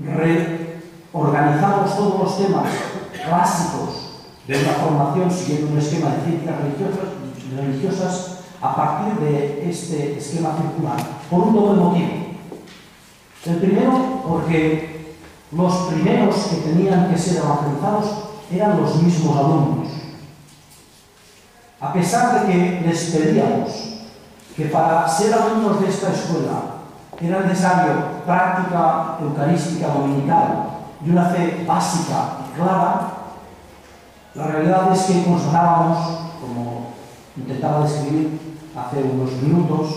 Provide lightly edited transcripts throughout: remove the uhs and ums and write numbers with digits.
reorganizamos todos los temas clásicos de una formación siguiendo un esquema de ciencias religiosas a partir de este esquema circular, por un doble motivo. El primero, porque los primeros que tenían que ser evangelizados eran los mismos alumnos. A pesar de que les pedíamos que para ser alumnos de esta escuela era necesario práctica eucarística dominical y una fe básica y clara, la realidad es que constatábamos, como intentaba describir hace unos minutos,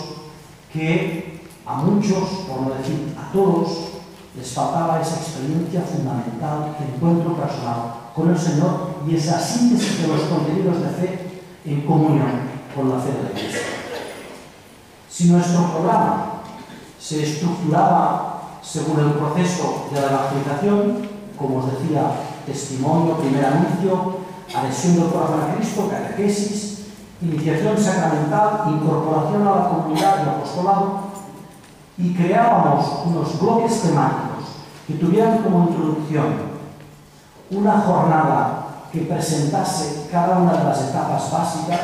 que a muchos, por no decir a todos, les faltaba esa experiencia fundamental de encuentro personal con el Señor y esa síntesis de los contenidos de fe en comunión con la fe de la Iglesia. Si nuestro programa se estructuraba según el proceso de la evangelización, como os decía, testimonio, primer anuncio, adhesión del corazón a Cristo, catequesis, iniciación sacramental, incorporación a la comunidad y apostolado, y creábamos unos bloques temáticos que tuvieran como introducción una jornada que presentase cada una de las etapas básicas,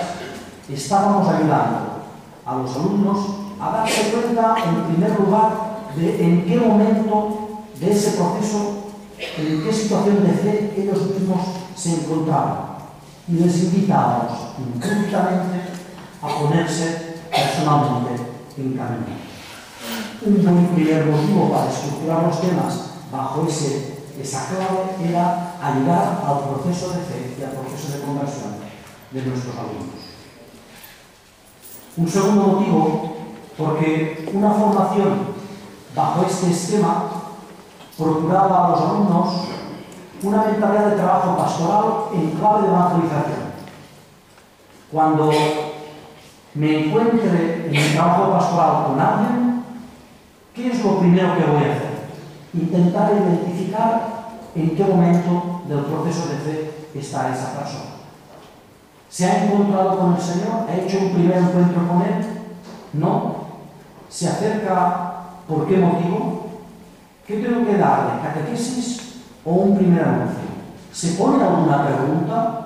estábamos ayudando a los alumnos a darse cuenta, en primer lugar, de en qué momento de ese proceso, en qué situación de fe ellos mismos se encontraban. Y les invitábamos implícitamente a ponerse personalmente en camino. Un buen primer motivo para estructurar los temas bajo esa clave era ayudar al proceso de fe y al proceso de conversión de nuestros alumnos. Un segundo motivo, porque una formación bajo este esquema procuraba a los alumnos una mentalidad de trabajo pastoral en clave de evangelización. Cuando me encuentre en mi trabajo pastoral con alguien, ¿qué es lo primero que voy a hacer? Intentar identificar en qué momento del proceso de fe está esa persona. ¿Se ha encontrado con el Señor? ¿Ha hecho un primer encuentro con Él? ¿No? ¿Se acerca por qué motivo? ¿Qué tengo que darle? ¿Catequesis o un primer anuncio? ¿Se pone alguna pregunta?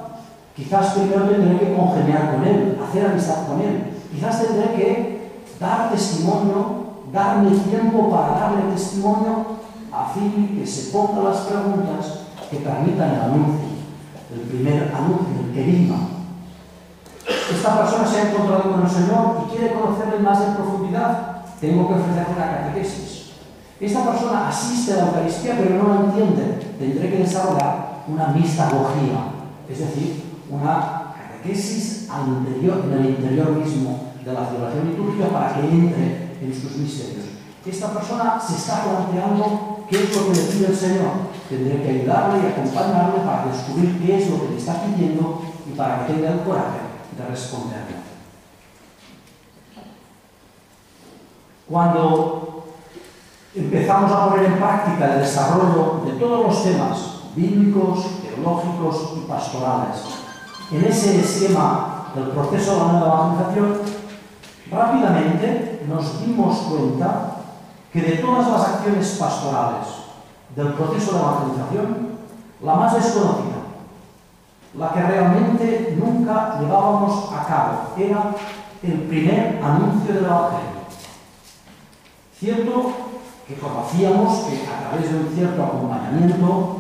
Quizás primero tendré que congeniar con Él, hacer amistad con Él. Quizás tendré que dar testimonio, darme tiempo para darle testimonio a fin que se pongan las preguntas que permitan el anuncio, el primer anuncio, el querigma. Esta persona se ha encontrado con el Señor y quiere conocerle más en profundidad, tengo que ofrecerle una catequesis. Esta persona asiste a la Eucaristía pero no la entiende, tendré que desarrollar una mistagogía, es decir, una catequesis en el interior mismo de la celebración litúrgica para que entre en sus misterios. Esta persona se está planteando qué es lo que le pide el Señor. Tendré que ayudarle y acompañarle para descubrir qué es lo que le está pidiendo y para que tenga el coraje de responderle. Cuando empezamos a poner en práctica el desarrollo de todos los temas bíblicos, teológicos y pastorales en ese esquema del proceso de la nueva evangelización, rápidamente nos dimos cuenta que de todas las acciones pastorales del proceso de evangelización, la más desconocida, la que realmente nunca llevábamos a cabo, era el primer anuncio del Evangelio. Cierto que conocíamos que a través de un cierto acompañamiento,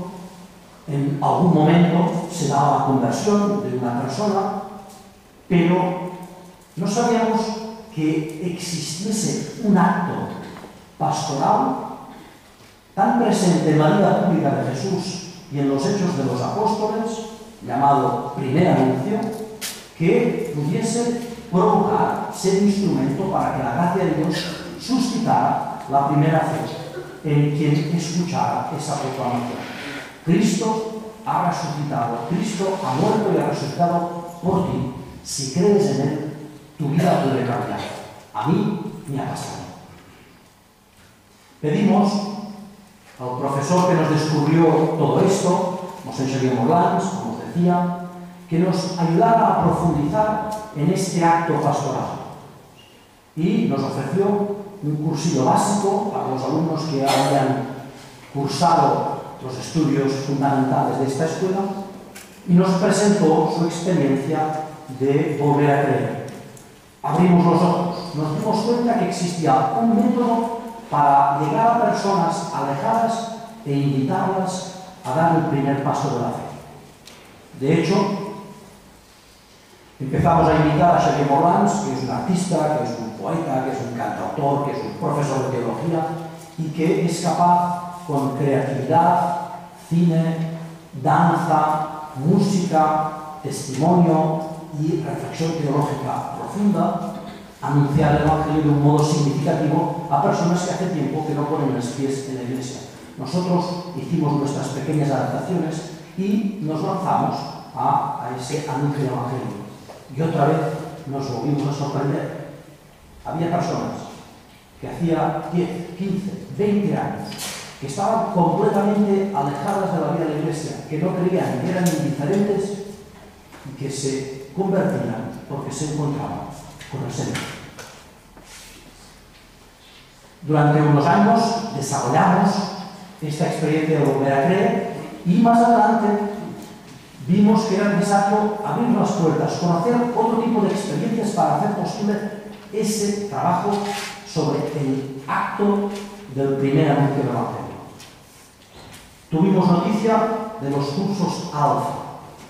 en algún momento se daba la conversión de una persona, pero no sabíamos que existiese un acto pastoral tan presente en la vida pública de Jesús y en los hechos de los apóstoles, llamado primer anuncio, que pudiese provocar, ser instrumento para que la gracia de Dios suscitara la primera fe en quien escuchara esa proclamación. Cristo ha resucitado, Cristo ha muerto y ha resucitado por ti. Si crees en Él, tu vida puede cambiar. A mí me ha pasado. Pedimos al profesor que nos descubrió todo esto, Monseñor Morlans, como os decía, que nos ayudara a profundizar en este acto pastoral. Y nos ofreció un cursillo básico para los alumnos que habían cursado los estudios fundamentales de esta escuela y nos presentó su experiencia de volver a creer. Abrimos los ojos, nos dimos cuenta que existía un método para llegar a personas alejadas e invitarlas a dar el primer paso de la fe. De hecho, empezamos a invitar a Xavier Morlans, que es un artista, que es un poeta, que es un cantautor, que es un profesor de teología y que es capaz, con creatividad, cine, danza, música, testimonio y reflexión teológica profunda, anunciar el Evangelio de un modo significativo a personas que hace tiempo que no ponen los pies en la iglesia. Nosotros hicimos nuestras pequeñas adaptaciones y nos lanzamos a ese anuncio del Evangelio. Y otra vez nos volvimos a sorprender. Había personas que hacía 10, 15, 20 años que estaban completamente alejadas de la vida de la iglesia, que no creían, que eran indiferentes y que se convertían porque se encontraban con el Señor. Durante unos años desarrollamos esta experiencia de volver a creer y más adelante vimos que era necesario abrir las puertas, conocer otro tipo de experiencias para hacer posible ese trabajo sobre el acto del primer anuncio del Evangelio. Tuvimos noticia de los cursos Alfa,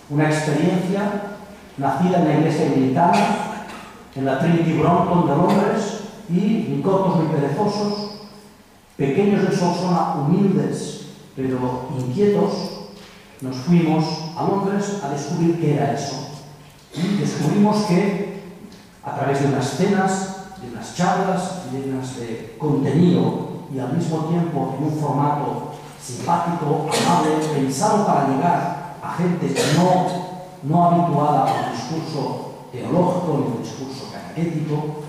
una experiencia nacida en la iglesia anglicana, en la Trinity Brompton de Londres, y ni cortos ni perezosos, pequeños de Solsona, humildes pero inquietos, nos fuimos a Londres a descubrir qué era eso. Y descubrimos que a través de unas cenas, de unas charlas, llenas de contenido y al mismo tiempo en un formato simpático, amable, pensado para llegar a gente no habituada al discurso teológico ni al discurso catequético,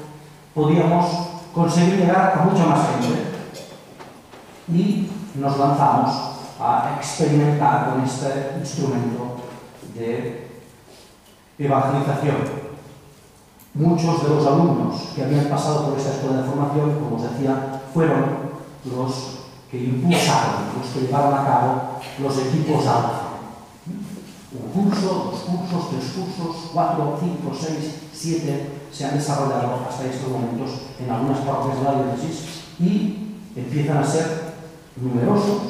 podíamos conseguir llegar a mucha más gente y nos lanzamos a experimentar con este instrumento de evangelización. Muchos de los alumnos que habían pasado por esta escuela de formación, como os decía, fueron los que impulsaron, los que llevaron a cabo los equipos Alfa. Un curso, 2 cursos, 3 cursos, 4, 5, 6, 7 se han desarrollado hasta estos momentos en algunas parroquias de la diócesis y empiezan a ser numerosos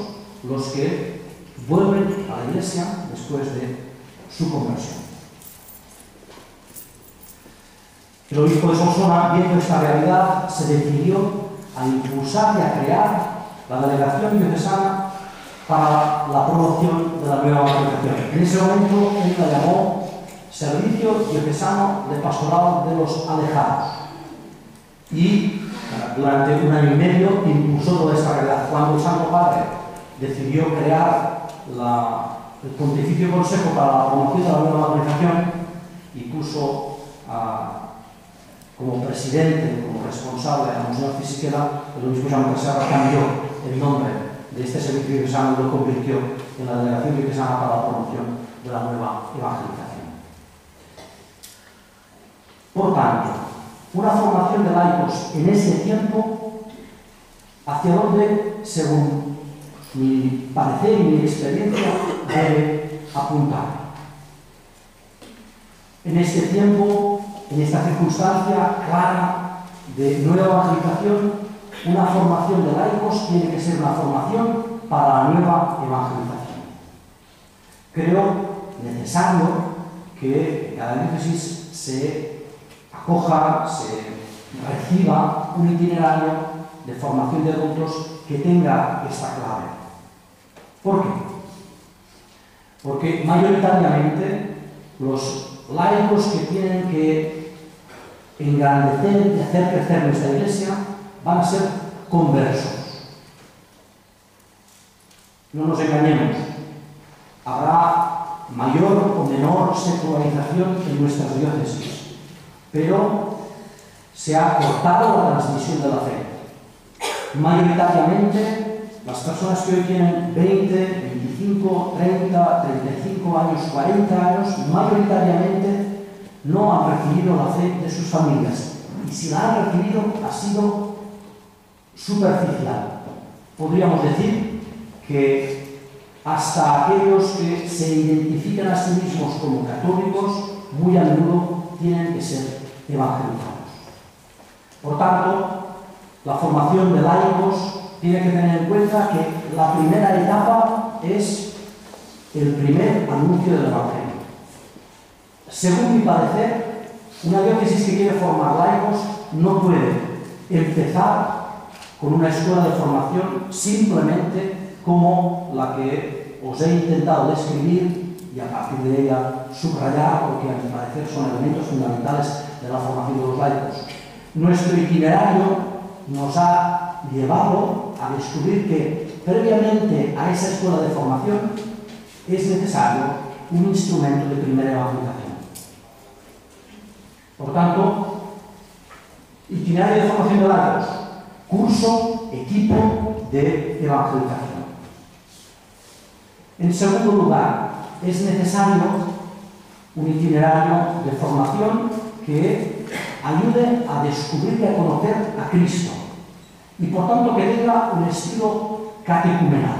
los que vuelven a la iglesia después de su conversión. El obispo de Solsona, viendo esta realidad, se decidió a impulsar y a crear la delegación diocesana para la promoción de la nueva evangelización. En ese momento él la llamó Servicio Diocesano de Pastoral de los Alejados. Y durante 1 año y medio impulsó toda esta realidad. Cuando el Santo Padre decidió crear el Pontificio Consejo para la promoción de la nueva evangelización y puso como presidente, como responsable a Monseñor Fisiquela, el obispo Joan Caserra cambió el nombre de este servicio diocesano y lo convirtió en la Delegación Diocesana para la Promoción de la Nueva Evangelización. Por tanto, una formación de laicos en ese tiempo, hacia donde, según mi parecer y mi experiencia, debe apuntar. En este tiempo, en esta circunstancia clara de nueva evangelización, una formación de laicos tiene que ser una formación para la nueva evangelización. Creo necesario que en cada diócesis se acoja, se reciba un itinerario de formación de adultos que tenga esta clave. ¿Por qué? Porque mayoritariamente los laicos que tienen que engrandecer y hacer crecer nuestra iglesia van a ser conversos. No nos engañemos. Habrá mayor o menor secularización en nuestras diócesis, pero se ha cortado la transmisión de la fe. Mayoritariamente, las personas que hoy tienen 20, 25, 30, 35 años, 40 años, mayoritariamente no han recibido la fe de sus familias. Y si la han recibido, ha sido superficial. Podríamos decir que hasta aquellos que se identifican a sí mismos como católicos muy a menudo tienen que ser evangelizados. Por tanto, la formación de laicos tiene que tener en cuenta que la primera etapa es el primer anuncio del Evangelio. Según mi parecer, una diócesis que quiere formar laicos no puede empezar con una escuela de formación simplemente como la que os he intentado describir y a partir de ella subrayar, porque a mi parecer son elementos fundamentales de la formación de los laicos. Nuestro itinerario nos ha llevado a descubrir que previamente a esa escuela de formación es necesario un instrumento de primera evangelización. Por tanto, itinerario de formación de laicos, curso, equipo de evangelización. En segundo lugar, es necesario un itinerario de formación que ayude a descubrir y a conocer a Cristo y por tanto que tenga un estilo catecumenal.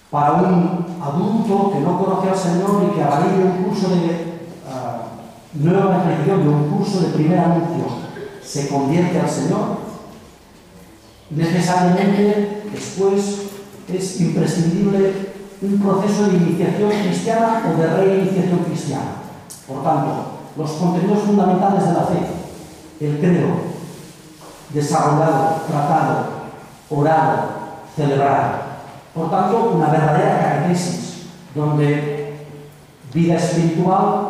Para un adulto que no conoce al Señor y que a raíz de un curso de nueva evangelización, de un curso de primer anuncio, se convierte al Señor, necesariamente después es imprescindible un proceso de iniciación cristiana o de reiniciación cristiana. Por tanto, los contenidos fundamentales de la fe, el credo, desarrollado, tratado, orado, celebrado. Por tanto, una verdadera catequesis, donde vida espiritual,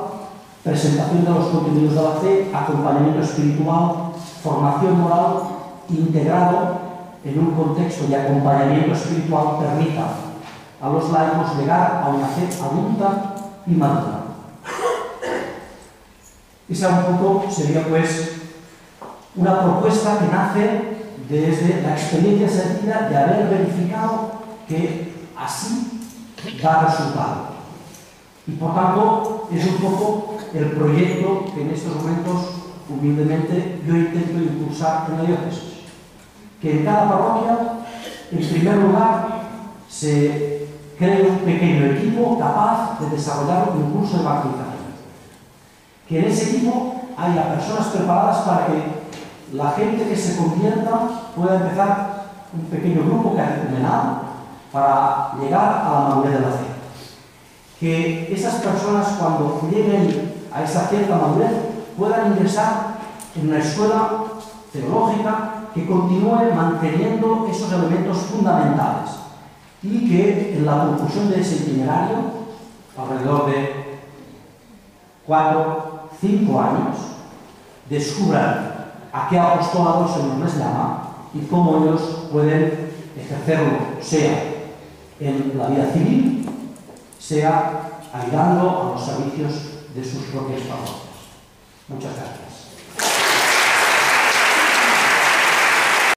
presentación de los contenidos de la fe, acompañamiento espiritual, formación moral, integrado en un contexto de acompañamiento espiritual, permita a los laicos llegar a una fe adulta y madura. Esa un poco sería pues una propuesta que nace desde la experiencia sentida de haber verificado que así da resultado. Y por tanto es un poco el proyecto que en estos momentos humildemente yo intento impulsar en la diócesis. Que en cada parroquia, en primer lugar, se cree un pequeño equipo capaz de desarrollar un curso de evangelización. Que en ese equipo haya personas preparadas para que la gente que se convierta pueda empezar un pequeño grupo catecumenal para llegar a la madurez de la fe. Que esas personas, cuando lleguen a esa cierta madurez, puedan ingresar en una escuela teológica que continúe manteniendo esos elementos fundamentales y que en la conclusión de ese itinerario, alrededor de 4 o 5 años, descubran a qué apostolado el Señor les llama y cómo ellos pueden ejercerlo, sea en la vida civil, sea ayudando a los servicios de sus propias parroquias. Muchas gracias.